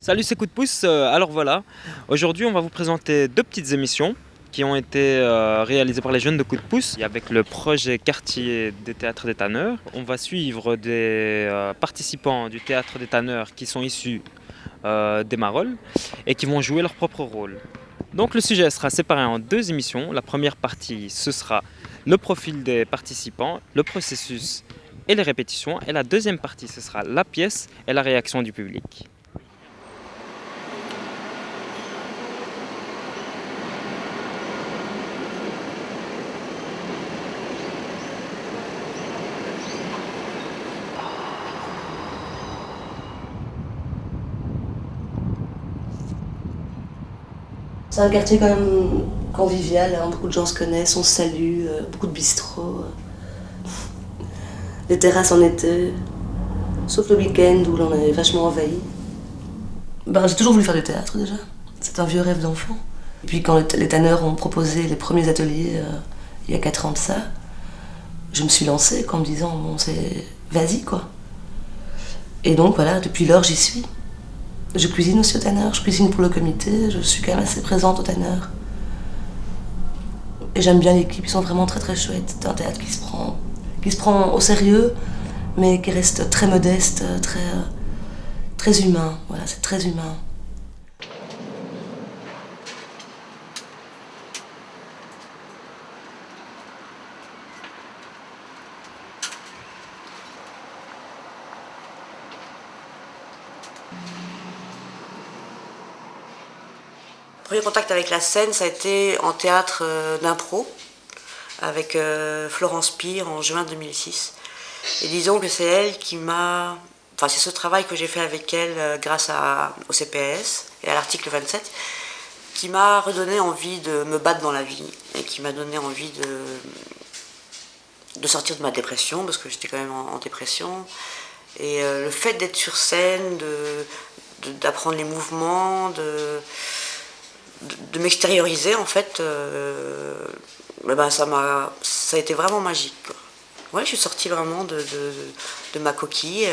Salut, c'est Coup de pouce. Alors voilà, aujourd'hui on va vous présenter deux petites émissions qui ont été réalisées par les jeunes de Coup de pouce et avec le projet Quartier des Théâtres des Tanneurs. On va suivre des participants du Théâtre des Tanneurs qui sont issus des Marolles et qui vont jouer leur propre rôle. Donc le sujet sera séparé en deux émissions. La première partie, ce sera le profil des participants, le processus et les répétitions. Et la deuxième partie, ce sera la pièce et la réaction du public. C'est un quartier quand même convivial, hein. Beaucoup de gens se connaissent, on se salue, beaucoup de bistrots. Les terrasses en été, sauf le week-end où l'on est vachement envahi. J'ai toujours voulu faire du théâtre déjà, c'est un vieux rêve d'enfant. Et puis quand les tanneurs ont proposé les premiers ateliers il y a 4 ans de ça, je me suis lancée en me disant bon c'est vas-y quoi. Et donc voilà, depuis lors j'y suis. Je cuisine aussi au Tanneur, je cuisine pour le comité, je suis quand même assez présente au Tanneur. Et j'aime bien l'équipe, ils sont vraiment très très chouettes. C'est un théâtre qui se prend au sérieux, mais qui reste très modeste, très humain. Voilà, c'est très humain. Le premier contact avec la scène, ça a été en théâtre d'impro, avec Florence Pire en juin 2006. Et disons que c'est elle qui m'a... Enfin, c'est ce travail que j'ai fait avec elle grâce au CPS et à l'article 27 qui m'a redonné envie de me battre dans la vie et qui m'a donné envie de sortir de ma dépression, parce que j'étais quand même en dépression. Et le fait d'être sur scène, d'apprendre les mouvements, de m'extérioriser en fait, ça a été vraiment magique, quoi. Ouais, je suis sortie vraiment de ma coquille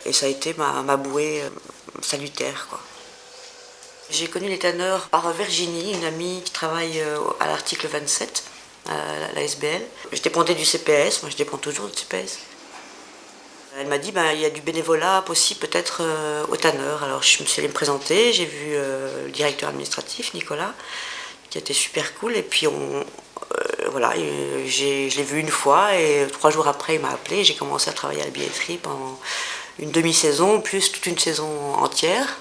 et ça a été ma bouée salutaire, quoi. J'ai connu les tanneurs par Virginie, une amie qui travaille à l'article 27, à la SBL. Je dépendais du CPS, moi je dépends toujours du CPS. Elle m'a dit il y a du bénévolat possible peut-être au tanneur. Alors je me suis allée me présenter, j'ai vu le directeur administratif, Nicolas, qui était super cool. Et puis voilà, je l'ai vu une fois et 3 jours après il m'a appelé. J'ai commencé à travailler à la billetterie pendant une demi-saison, plus toute une saison entière.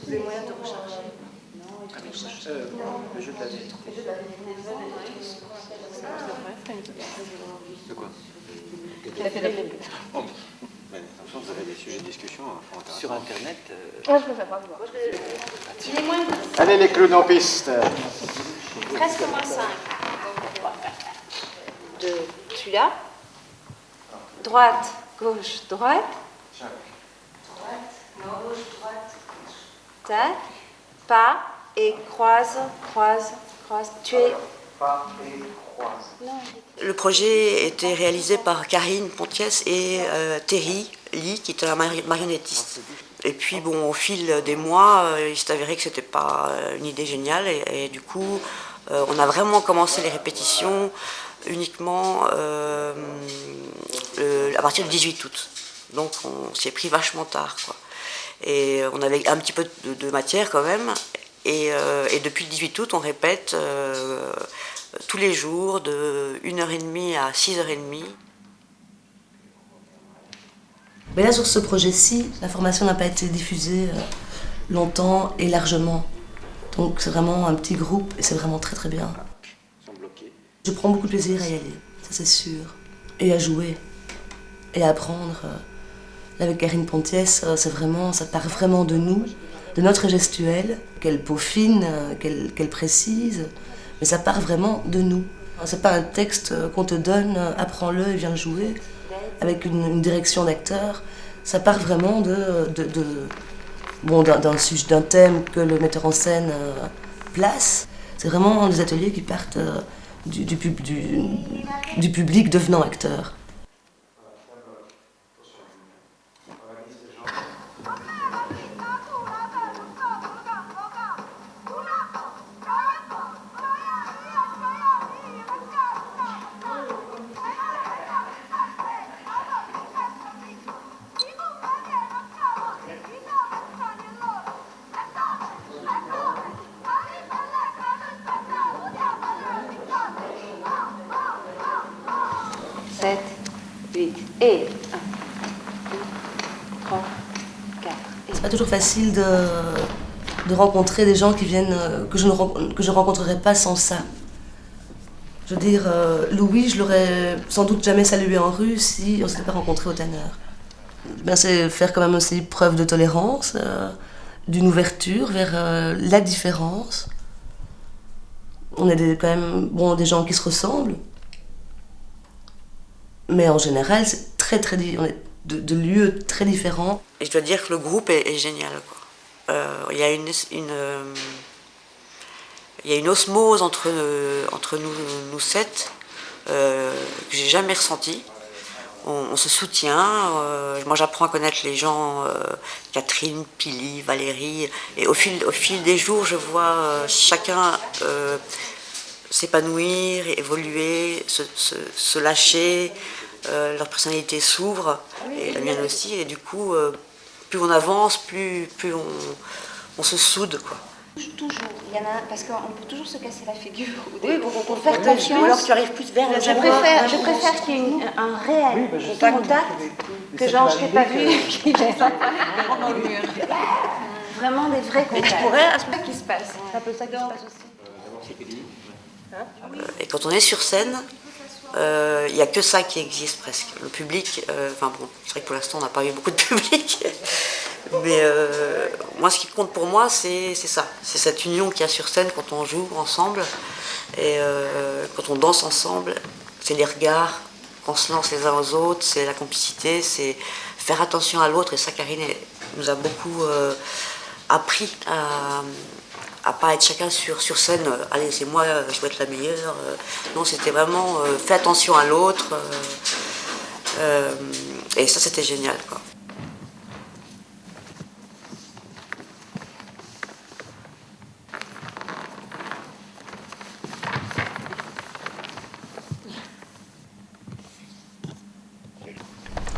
Les moyens de recharger. Le jeu de la vitre. De quoi? Il a fait la pub. Oh, vous avez des sujets de discussion Sur Internet. Je préfère pas le voir. Il est moins Allez les clowns en piste. Presque moins 5. De celui-là. Droite, gauche, droite. Droite, gauche, droite, gauche. Tac. Pas et croise, croise, croise. Tu es... Pas et croise. Non. Le projet était réalisé par Karine Pontiès et Terry Lee, qui était un marionnettiste. Et puis au fil des mois, il s'est avéré que c'était pas une idée géniale et du coup, on a vraiment commencé les répétitions uniquement à partir du 18 août. Donc on s'y est pris vachement tard, quoi. Et on avait un petit peu de matière quand même. Et depuis le 18 août, on répète tous les jours de 1h30 à 6h30. Mais là, sur ce projet-ci, l'information n'a pas été diffusée longtemps et largement. Donc c'est vraiment un petit groupe et c'est vraiment très très bien. Je prends beaucoup de plaisir à y aller, ça c'est sûr. Et à jouer. Et à apprendre. Là, avec Karine Pontiès, ça part vraiment de nous, de notre gestuelle, qu'elle peaufine, qu'elle précise. Mais ça part vraiment de nous. C'est pas un texte qu'on te donne, apprends-le et viens le jouer, avec une direction d'acteur. Ça part vraiment de bon, d'un thème que le metteur en scène place. C'est vraiment des ateliers qui partent du public devenant acteur. Et 1, 2, 3, 4. C'est pas toujours facile de rencontrer des gens qui viennent, que je ne rencontrerais pas sans ça. Je veux dire, Louis, je l'aurais sans doute jamais salué en rue si on ne s'était pas rencontré au Tanner. Ben, c'est faire quand même aussi preuve de tolérance, d'une ouverture vers la différence. On est quand même des gens qui se ressemblent. Mais en général, c'est on est de lieux très différents. Et je dois dire que le groupe est génial, quoi. Il y a une osmose entre nous 7 que j'ai jamais ressentie. On se soutient. Moi, j'apprends à connaître les gens, Catherine, Pili, Valérie. Et au fil des jours, je vois chacun s'épanouir, évoluer, se lâcher. Leur personnalité s'ouvre, et la mienne aussi. Et du coup, plus on avance, plus on se soude, quoi. Toujours, il y en a, parce qu'on peut toujours se casser la figure. Oui, pour faire confiance. Ou alors tu arrives plus vers le Je préfère qu'il y ait un réel contact que genre je t'ai pas vu qui laisse dans le mur. Vraiment des vrais contacts. Tu pourrais, c'est ça qui se passe. C'est un peu ça qui se passe aussi. Et quand on est sur scène, il n'y a que ça qui existe presque. Le public, c'est vrai que pour l'instant on n'a pas eu beaucoup de public, mais moi ce qui compte pour moi c'est ça, c'est cette union qu'il y a sur scène quand on joue ensemble et quand on danse ensemble, c'est les regards qu'on se lance les uns aux autres, c'est la complicité, c'est faire attention à l'autre, et ça Karine nous a beaucoup appris à pas être chacun sur scène, allez c'est moi, je dois être la meilleure. Non, c'était vraiment fais attention à l'autre. Et ça c'était génial, quoi.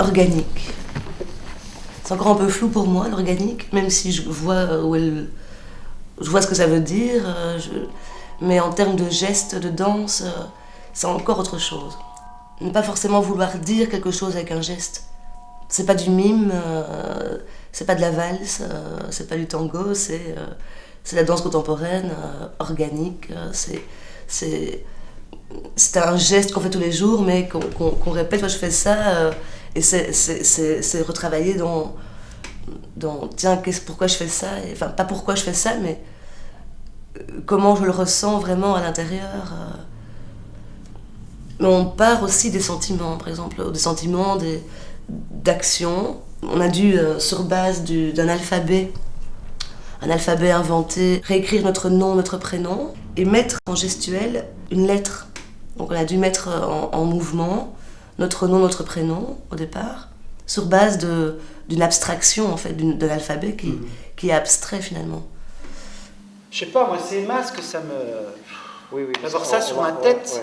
Organique. C'est encore un peu flou pour moi, l'organique, même si je vois je vois ce que ça veut dire, mais en termes de gestes, de danse, c'est encore autre chose. Ne pas forcément vouloir dire quelque chose avec un geste. C'est pas du mime, c'est pas de la valse, c'est pas du tango, c'est la danse contemporaine, organique. C'est un geste qu'on fait tous les jours, mais qu'on répète. Moi, je fais ça, et c'est retravaillé dans tiens, pourquoi je fais ça, enfin pas pourquoi je fais ça, mais comment je le ressens vraiment à l'intérieur. Mais on part aussi des sentiments, par exemple, des sentiments, d'action. On a dû, sur base d'un alphabet inventé, réécrire notre nom, notre prénom, et mettre en gestuelle une lettre. Donc on a dû mettre en mouvement notre nom, notre prénom, au départ, sur base d'une abstraction, en fait, de l'alphabet qui est abstrait, finalement. Je sais pas, moi, ces masques, ça me... Oui, d'avoir ça sur ma tête.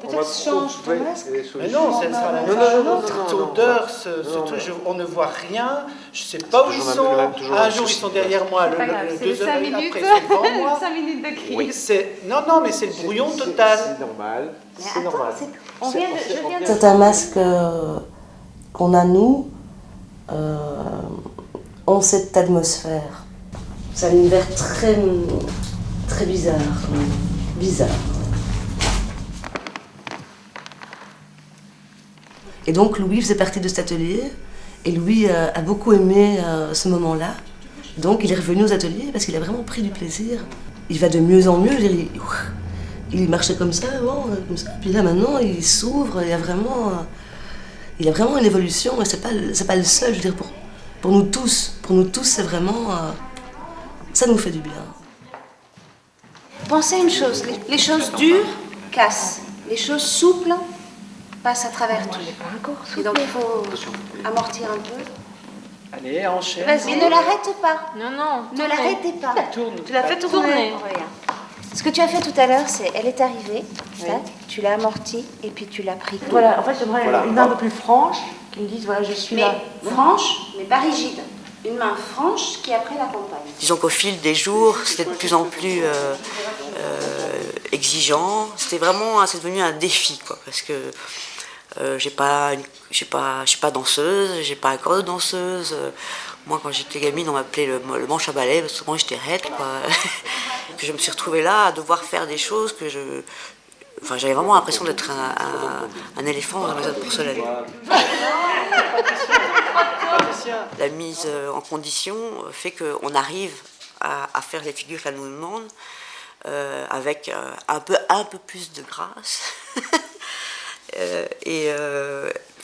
Peut-être change ton masque. Mais non, ça sera la même chose. Cette odeur, ce truc, on ne voit rien. Je sais pas où ils sont. Un jour, ils sont derrière moi. 2 heures après, ils sont devant moi. 5 minutes de crise. Oui, non, mais c'est le brouillon total. C'est normal. C'est normal. C'est un masque qu'on a, nous, ont cette atmosphère. C'est un univers très, très bizarre. Et donc Louis faisait partie de cet atelier, et Louis a beaucoup aimé ce moment-là. Donc il est revenu aux ateliers parce qu'il a vraiment pris du plaisir. Il va de mieux en mieux, il marchait comme ça avant, comme ça. Puis là maintenant il s'ouvre, il a vraiment une évolution, et c'est pas le seul, je veux dire, Pour nous tous, c'est vraiment... ça nous fait du bien. Pensez une chose, les choses dures cassent, les choses souples passent à travers tout. Et donc il faut amortir un peu. Allez, enchaîne. Vas-y, ne l'arrête pas. Non, Ne l'arrêtez pas. Tourne. Tu l'as fait tourner. Regarde. Ce que tu as fait tout à l'heure, c'est elle est arrivée, tac, tu l'as amortie et puis tu l'as pris. Voilà, en fait, j'aimerais une main un peu plus franche, qui me dise, voilà, je suis là. Franche, mais pas rigide. Une main franche qui après l'accompagne. Disons qu'au fil des jours, c'était de plus en plus exigeant. C'est devenu un défi, quoi, parce que je suis pas danseuse, j'ai pas un corps de danseuse. Moi, quand j'étais gamine, on m'appelait le manche à balai, parce que souvent j'étais raide, quoi. Que je me suis retrouvée là à devoir faire des choses que j'avais vraiment l'impression d'être un éléphant dans un maison de porcelaine. La mise en condition fait qu'on arrive à faire les figures qu'elle nous demande avec un peu plus de grâce. Et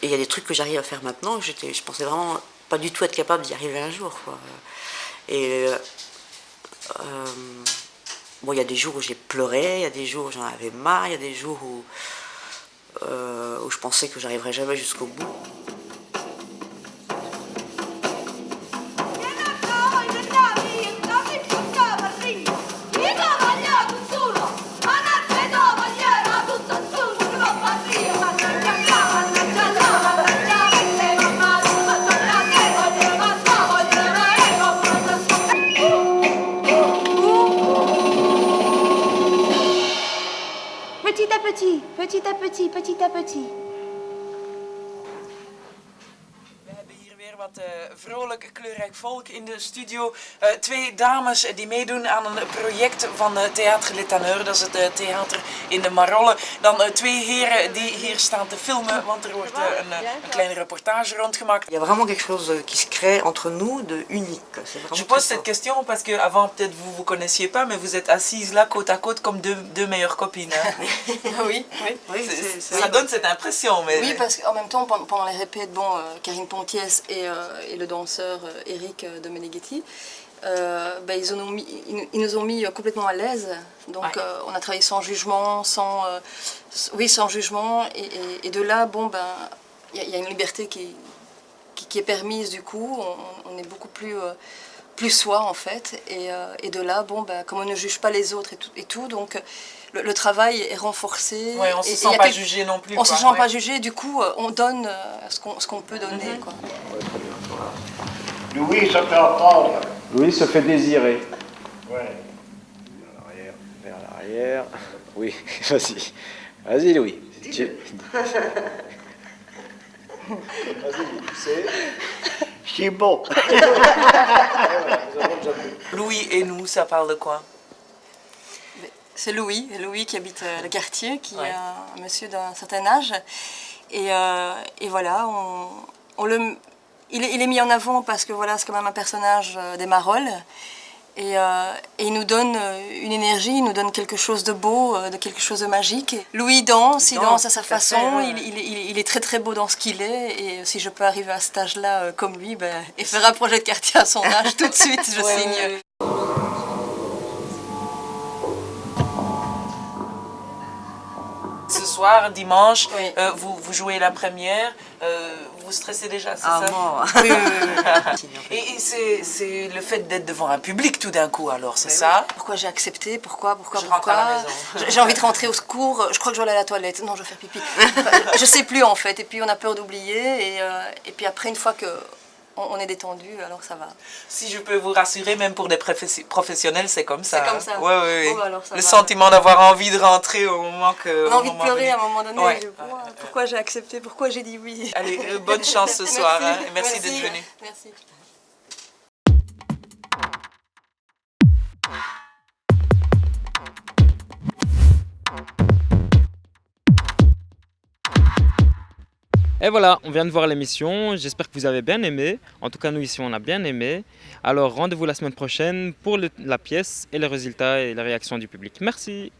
il y a des trucs que j'arrive à faire maintenant, je pensais vraiment pas du tout être capable d'y arriver un jour, quoi. Et bon, il y a des jours où j'ai pleuré, il y a des jours où j'en avais marre, il y a des jours où je pensais que j'arriverais jamais jusqu'au bout. Petit à petit. We hebben hier weer wat vrolijk, kleurrijk volk in de studio. Twee dames die meedoen aan een project van Théâtre Les Tanneurs, dat is het theater in de Marolle. Dan twee heren die hier staan te filmen, want er wordt een kleine reportage rondgemaakt. Il y a vraiment quelque chose qui se crée entre nous de unique. Je pose cette question parce que avant peut-être vous vous connaissiez pas, mais vous êtes assises là côte à côte comme deux meilleures copines. Hein. Oui. Ça donne cette impression. Mais... Oui, parce qu'en même temps, pendant les répètes, Karine Pontiès et le danseur Eric de Meneghetti, ils nous ont mis complètement à l'aise. Donc on a travaillé sans jugement, sans jugement. Et de là, il y a une liberté qui est permise du coup. On est beaucoup plus soi en fait. Et de là, comme on ne juge pas les autres et tout donc le travail est renforcé. Ouais, on ne se sent pas jugé non plus. On ne se sent pas jugé, du coup on donne ce qu'on peut donner. Quoi. Louis se fait entendre. Louis se fait désirer. Ouais. Vers l'arrière. Oui, vas-y. Vas-y Louis. Vas-y, tu sais. C'est bon. Louis et nous, ça parle de quoi? C'est Louis qui habite le quartier, qui est un monsieur d'un certain âge. Et voilà, il est mis en avant parce que voilà, c'est quand même un personnage des Marolles. Et il nous donne une énergie, il nous donne quelque chose de beau, de quelque chose de magique. Louis danse, il danse à sa façon, il est très très beau dans ce qu'il est. Et si je peux arriver à cet âge-là comme lui, et faire un projet de quartier à son âge, tout de suite, je signe. Ce soir, dimanche, vous jouez la première, vous stressez déjà, c'est ça? Mort. Oui. Et c'est le fait d'être devant un public tout d'un coup, alors, c'est ça? Pourquoi j'ai accepté? Pourquoi Je rentre à la maison. J'ai envie de rentrer au secours, je crois que je vais aller à la toilette, non, je vais faire pipi. Je sais plus en fait, et puis on a peur d'oublier, et puis après, une fois que on est détendu, alors ça va. Si je peux vous rassurer, même pour des professionnels, c'est comme ça. C'est comme ça. Oui. Bon, alors ça le va. sentiment d'avoir envie de rentrer au moment que... On a envie de pleurer à un moment donné. Ouais. Pourquoi j'ai accepté? Pourquoi j'ai dit oui? Allez, bonne chance ce soir. Et merci d'être venu. Merci. Et voilà, on vient de voir l'émission, j'espère que vous avez bien aimé. En tout cas, nous ici, on a bien aimé. Alors, rendez-vous la semaine prochaine pour la pièce et les résultats et la réaction du public. Merci.